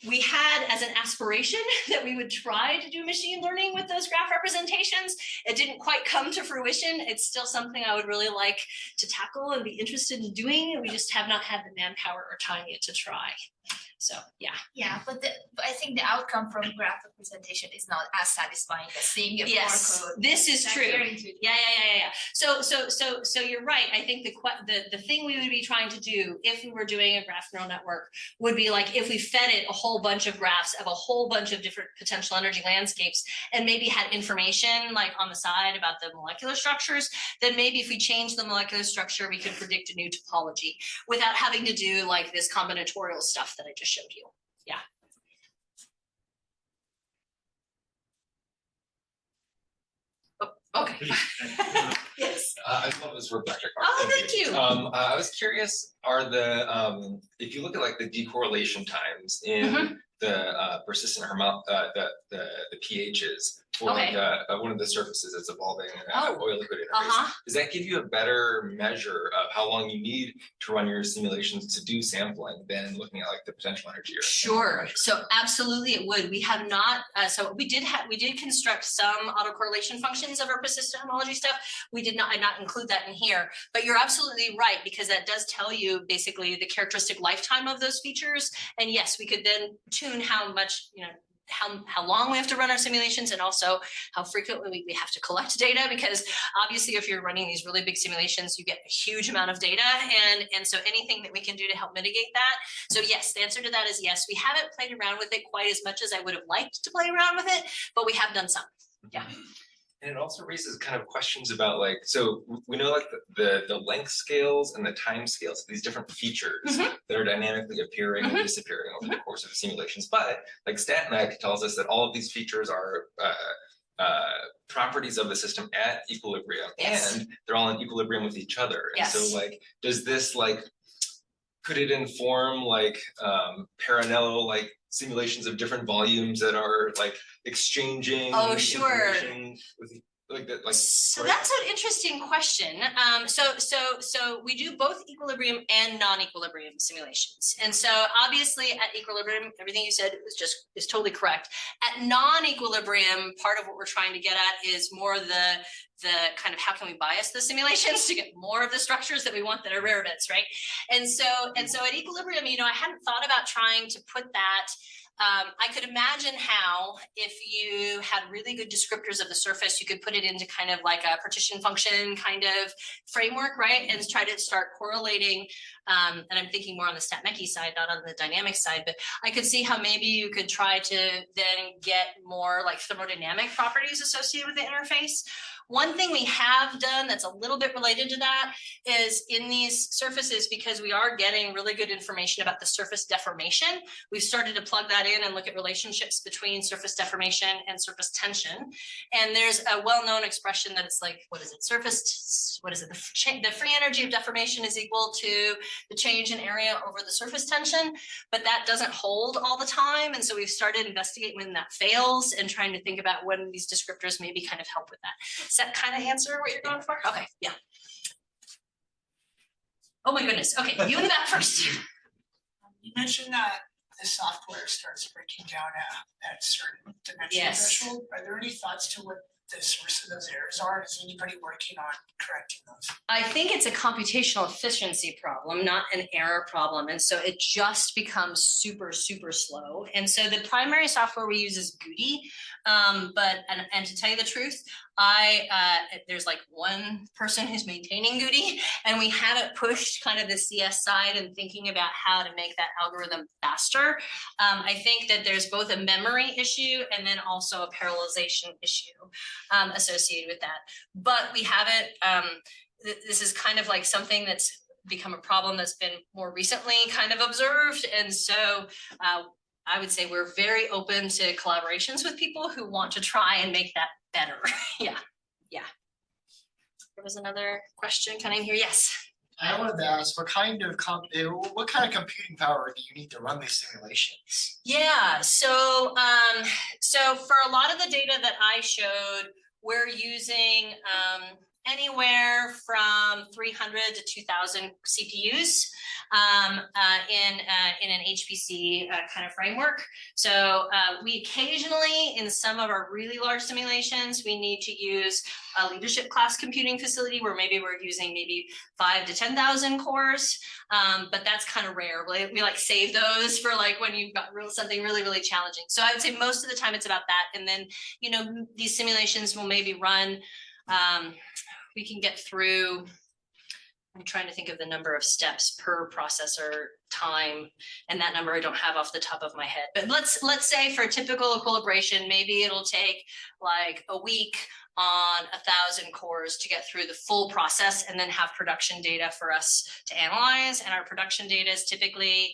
we had as an aspiration that we would try to do machine learning with those graph representations. It didn't quite come to fruition. It's still something I would really like to tackle and be interested in doing. We just have not had the manpower or time yet to try. So, yeah. Yeah, but I think the outcome from graph representation is not as satisfying as seeing it more code. This is true. Yeah. So you're right. I think the thing we would be trying to do if we were doing a graph neural network would be like if we fed it a whole bunch of graphs of a whole bunch of different potential energy landscapes and maybe had information like on the side about the molecular structures, then maybe if we change the molecular structure, we could predict a new topology without having to do like this combinatorial stuff that I just showed you. Yeah. Oh, okay. Yes. I love this work, Dr. Clark. Oh, thank you. I was curious, are the if you look at like the decorrelation times in the persistent the pHs, for Okay. one of the surfaces that's evolving in Oh. an oil liquid interface. Uh-huh. Does that give you a better measure of how long you need to run your simulations to do sampling than looking at like the potential energy? Or Sure. So absolutely it would. We have not, so we did construct some autocorrelation functions of our persistent homology stuff. I did not include that in here, but you're absolutely right, because that does tell you basically the characteristic lifetime of those features. And yes, we could then tune how much, how long we have to run our simulations, and also how frequently we have to collect data, because obviously if you're running these really big simulations, you get a huge amount of data, and so anything that we can do to help mitigate that. So yes, the answer to that is yes. We haven't played around with it quite as much as I would have liked to play around with it, but we have done some. Yeah. And it also raises kind of questions about like, so we know like the length scales and the time scales, these different features that are dynamically appearing and disappearing over the course of the simulations. But like StatMech tells us that all of these features are properties of the system at equilibrium, and they're all in equilibrium with each other. And so like, does this like, could it inform like parallel like simulations of different volumes that are like exchanging information with like that, like, so that's an interesting question. So we do both equilibrium and non-equilibrium simulations, and so obviously at equilibrium, everything you said is totally correct. At non-equilibrium, part of what we're trying to get at is more the kind of how can we bias the simulations to get more of the structures that we want that are rare bits, right? And so at equilibrium, I hadn't thought about trying to put that. I could imagine how, if you had really good descriptors of the surface, you could put it into kind of like a partition function kind of framework, right? And try to start correlating. And I'm thinking more on the StatMech side, not on the dynamic side, but I could see how maybe you could try to then get more like thermodynamic properties associated with the interface. One thing we have done that's a little bit related to that is in these surfaces, because we are getting really good information about the surface deformation, we've started to plug that in and look at relationships between surface deformation and surface tension. And there's a well-known expression that it's like, what is it? The free energy of deformation is equal to the change in area over the surface tension, but that doesn't hold all the time. And so we've started investigating when that fails and trying to think about when these descriptors maybe kind of help with that. Does that kind of answer what you're going for? Okay, yeah. Oh my goodness. Okay, you in the back first. You mentioned that the software starts breaking down at certain dimension threshold. Are there any thoughts to what the source of those errors are? Is anybody working on correcting those? I think it's a computational efficiency problem, not an error problem. And so it just becomes super, super slow. And so the primary software we use is Goody. And to tell you the truth, there's like one person who's maintaining Goody, and we haven't pushed kind of the CS side and thinking about how to make that algorithm faster. I think that there's both a memory issue and then also a parallelization issue associated with that. But we haven't, this is kind of like something that's become a problem that's been more recently kind of observed. And so I would say we're very open to collaborations with people who want to try and make that better. Yeah. There was another question coming here. Yes. I wanted to ask, what kind of computing power do you need to run these simulations? Yeah. So for a lot of the data that I showed, we're using anywhere from 300 to 2,000 CPUs in an HPC kind of framework. So we occasionally, in some of our really large simulations, we need to use a leadership class computing facility where maybe we're using 5 to 10,000 cores, but that's kind of rare. We like save those for like when you've got something really, really challenging. So I would say most of the time it's about that. And then, these simulations will maybe run, we can get through, I'm trying to think of the number of steps per processor time, and that number I don't have off the top of my head. But let's say for a typical equilibration, maybe it'll take like a week on 1,000 cores to get through the full process and then have production data for us to analyze. And our production data is typically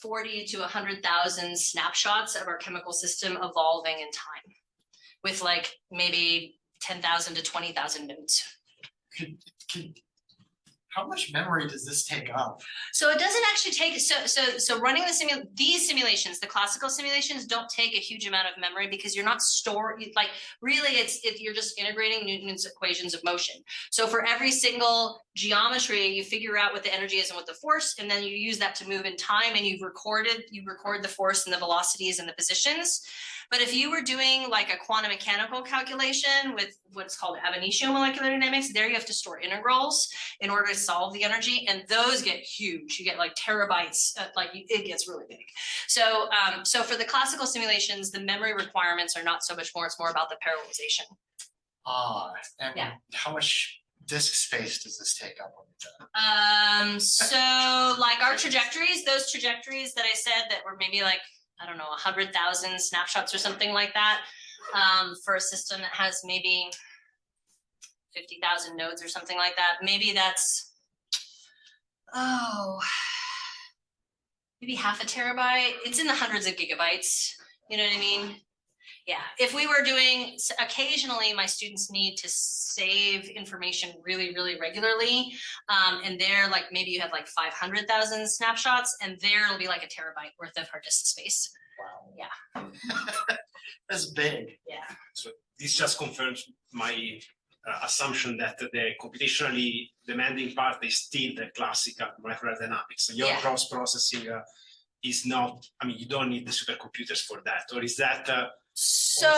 40 to 100,000 snapshots of our chemical system evolving in time, with like maybe 10,000 to 20,000 nodes. How much memory does this take up? So it doesn't actually take, so running these simulations, the classical simulations don't take a huge amount of memory because you're not like really you're just integrating Newton's equations of motion. So for every single geometry, you figure out what the energy is and what the force, and then you use that to move in time, and you record the force and the velocities and the positions. But if you were doing like a quantum mechanical calculation with what's called ab initio molecular dynamics, there you have to store integrals in order to solve the energy, and those get huge. You get like terabytes, it gets really big. So, so for the classical simulations, the memory requirements are not so much more, it's more about the parallelization. And Yeah. how much disk space does this take up? So like our trajectories, those trajectories that I said that were maybe like, I don't know, 100,000 snapshots or something like that, for a system that has maybe 50,000 nodes or something like that. Maybe that's, maybe half a terabyte. It's in the hundreds of gigabytes. You know what I mean? Yeah, if we were doing, occasionally my students need to save information really, really regularly. And there, like maybe you have like 500,000 snapshots, and there it'll be like a terabyte worth of hard disk space. Wow. Yeah. That's big. Yeah. So this just confirms my assumption that the computationally demanding part is still the classical molecular dynamics. So your cross-processing is not, I mean, you don't need the supercomputers for that, or is that so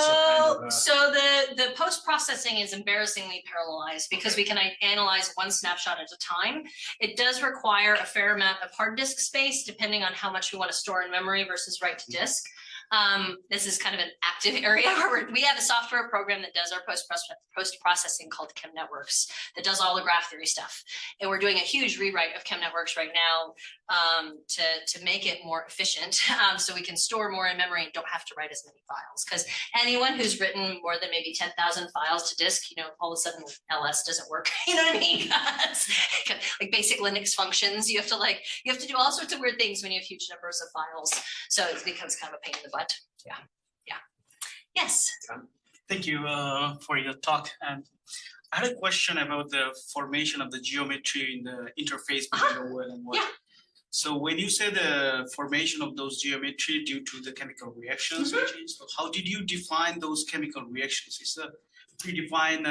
the post-processing is embarrassingly parallelized because we can analyze one snapshot at a time. It does require a fair amount of hard disk space depending on how much we want to store in memory versus write to disk. This is kind of an active area where we have a software program that does our post-processing called Chem Networks that does all the graph theory stuff. And we're doing a huge rewrite of Chem Networks right now to make it more efficient, so we can store more in memory and don't have to write as many files. Because anyone who's written more than maybe 10,000 files to disk, you know, all of a sudden LS doesn't work. You know what I mean? Like basic Linux functions, you have to do all sorts of weird things when you have huge numbers of files. So it becomes kind of a pain in the butt. Yeah. Yes. Thank you for your talk. And I had a question about the formation of the geometry in the interface between the well and water. Yeah. So when you say the formation of those geometry due to the chemical reactions, so how did you define those chemical reactions? Is a predefined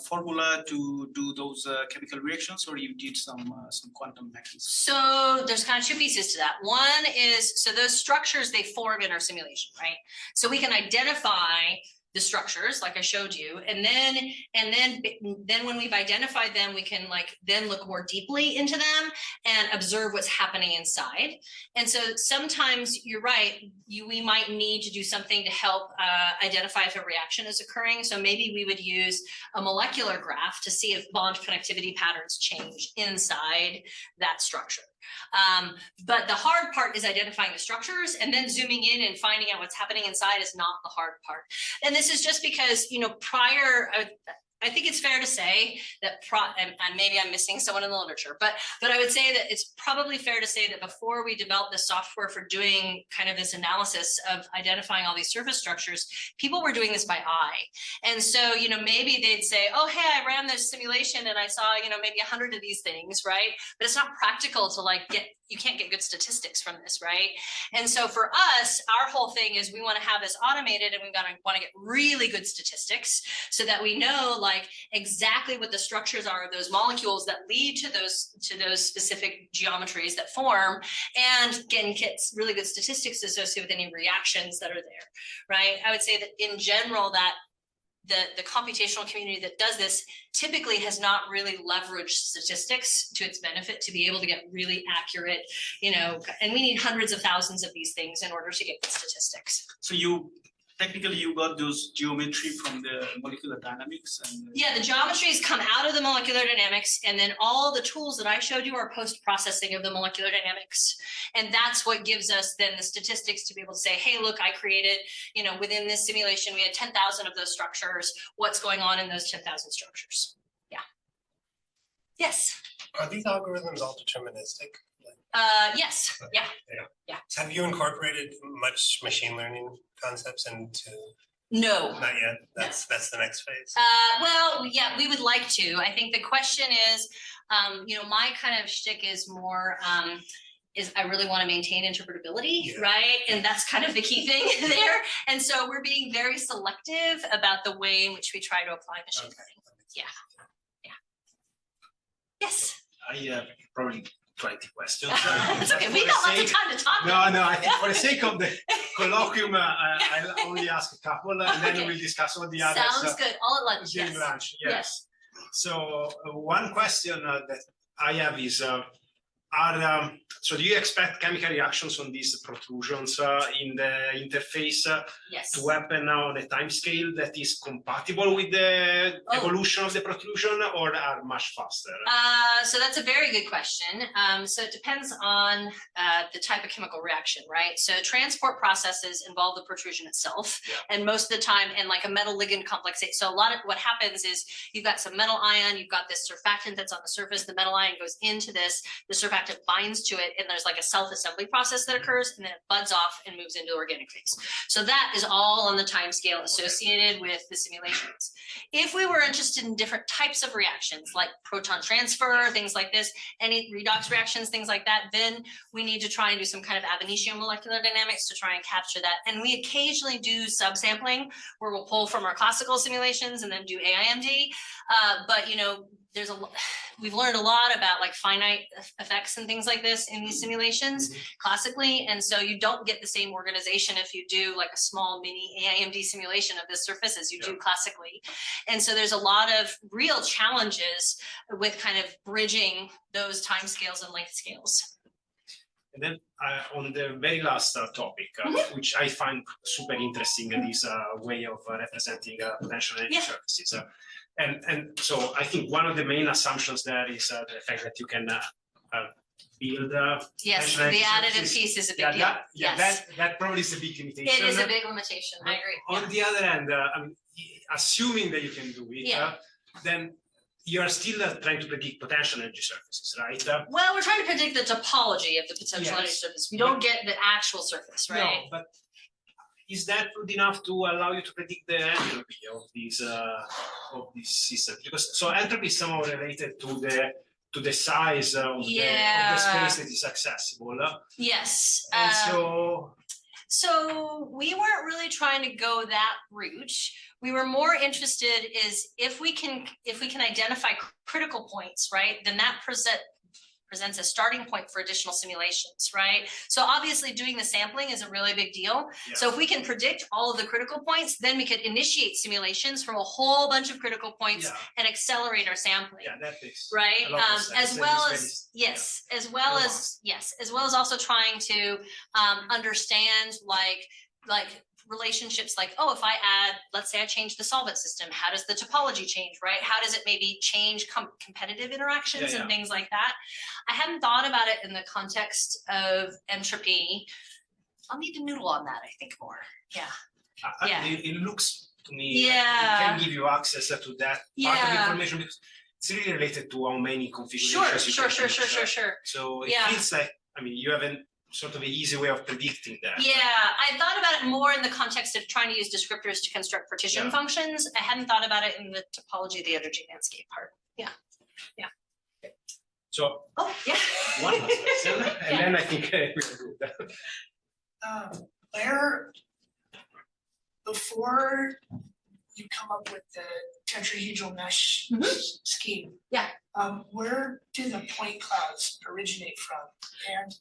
formula to do those chemical reactions, or you did some quantum mechanism? So there's kind of two pieces to that. One is, so those structures, they form in our simulation, right? So we can identify the structures like I showed you, and then when we've identified them, we can then look more deeply into them and observe what's happening inside. And so sometimes you're right, we might need to do something to help identify if a reaction is occurring. So maybe we would use a molecular graph to see if bond connectivity patterns change inside that structure. But the hard part is identifying the structures, and then zooming in and finding out what's happening inside is not the hard part. And this is just because, you know, I think it's fair to say that, and maybe I'm missing someone in the literature, but I would say that it's probably fair to say that before we developed the software for doing kind of this analysis of identifying all these surface structures, people were doing this by eye. And so, you know, maybe they'd say, oh, hey, I ran this simulation and I saw, you know, maybe 100 of these things, right? But it's not practical to you can't get good statistics from this, right? And so for us, our whole thing is we want to have this automated, and we want to get really good statistics so that we know exactly what the structures are of those molecules that lead to those specific geometries that form, and get really good statistics associated with any reactions that are there, right? I would say that in general that the computational community that does this typically has not really leveraged statistics to its benefit to be able to get really accurate, you know, and we need hundreds of thousands of these things in order to get good statistics. So technically you got those geometry from the molecular dynamics, and yeah, the geometries come out of the molecular dynamics, and then all the tools that I showed you are post-processing of the molecular dynamics, and that's what gives us then the statistics to be able to say, hey, look, I created, you know, within this simulation we had 10,000 of those structures. What's going on in those 10,000 structures? Yeah. Yes. Are these algorithms all deterministic? Yes. Yeah. Have you incorporated much machine learning concepts into No. Not yet. That's the next phase. Well, yeah, we would like to. I think the question is, my kind of shtick is more, is I really want to maintain interpretability, right? And that's kind of the key thing there. And so we're being very selective about the way in which we try to apply machine learning. Yeah. Yes. I have probably 20 questions. It's okay. We got lots of time to talk. No, I think for the sake of the colloquium, I'll only ask a couple, and then we'll discuss all the others. Sounds good. All at lunch. During Yes. lunch, yes. So one question that I have is, so do you expect chemical reactions on these protrusions in the interface Yes. to happen on a time scale that is compatible with the evolution of the protrusion, or are much faster? So that's a very good question. So it depends on the type of chemical reaction, right? So transport processes involve the protrusion itself, and most of the time, and like a metal ligand complex. So a lot of what happens is you've got some metal ion, you've got this surfactant that's on the surface. The metal ion goes into this. The surfactant binds to it, and there's like a self-assembly process that occurs, and then it buds off and moves into the organic phase. So that is all on the time scale associated with the simulations. If we were interested in different types of reactions, like proton transfer, things like this, any redox reactions, things like that, then we need to try and do some kind of ab initio molecular dynamics to try and capture that. And we occasionally do subsampling, where we'll pull from our classical simulations and then do AIMD. But we've learned a lot about like finite effects and things like this in these simulations classically, and so you don't get the same organization if you do like a small mini AIMD simulation of this surface as you do classically. And so there's a lot of real challenges with kind of bridging those time scales and length scales. And then on the very last topic, which I find super interesting, this way of representing potential energy surfaces. And so I think one of the main assumptions there is the fact that you can build. Yes, the additive piece is a big deal. That probably is a big limitation. It is a big limitation. I agree. On the other hand, assuming that you can do it, then you are still trying to predict potential energy surfaces, right? Well, we're trying to predict the topology of the potential energy surface. We don't get the actual surface, right? No, but is that good enough to allow you to predict the entropy of these systems? Because so entropy is somehow related to the size of the space that is accessible. Yes. And so we weren't really trying to go that route. We were more interested is if we can identify critical points, right? Then that presents a starting point for additional simulations, right? So obviously doing the sampling is a really big deal. Yeah. So if we can predict all of the critical points, then we could initiate simulations from a whole bunch of critical points and accelerate our sampling. Yeah, that makes right. A lot of sense. As well as also trying to understand like relationships like, oh, if I add, let's say I change the solvent system, how does the topology change, right? How does it maybe change competitive interactions and things like that? I hadn't thought about it in the context of entropy. I'll need to noodle on that, I think, more. It looks to me like it can give you access to that part of the information because it's really related to how many configurations you can Sure. So it feels like, you have sort of an easy way of predicting that. Yeah, I thought about it more in the context of trying to use descriptors to construct partition functions. I hadn't thought about it in the topology of the energy landscape part. Yeah. So one last question, and then I think we'll do that. Where, before you come up with the tetrahedral mesh scheme, where do the point clouds originate from? And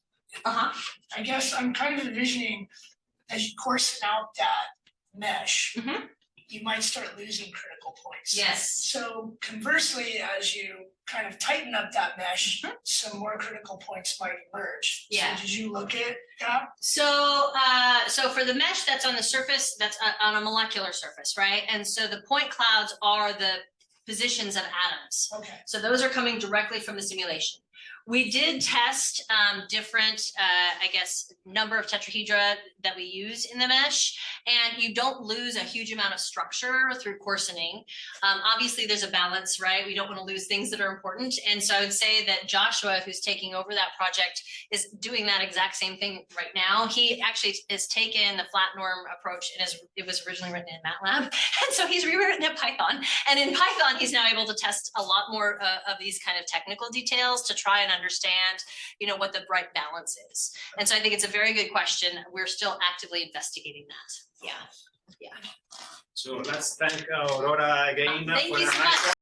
I guess I'm kind of envisioning as you coarsen out that mesh, you might start losing critical points. Yes. So conversely, as you kind of tighten up that mesh, some more critical points might emerge. Yeah. So did you look at that? So for the mesh that's on the surface, that's on a molecular surface, right? And so the point clouds are the positions of atoms. Okay. So those are coming directly from the simulation. We did test different, I guess, number of tetrahedra that we use in the mesh, and you don't lose a huge amount of structure through coarsening. Obviously, there's a balance, right? We don't want to lose things that are important. And so I would say that Joshua, who's taking over that project, is doing that exact same thing right now. He actually has taken the flat norm approach, and it was originally written in MATLAB. And so he's rewritten it in Python. And in Python, he's now able to test a lot more of these kind of technical details to try and understand, what the right balance is. And so I think it's a very good question. We're still actively investigating that. Yeah. So let's thank Aurora again Thank for you her so nice much.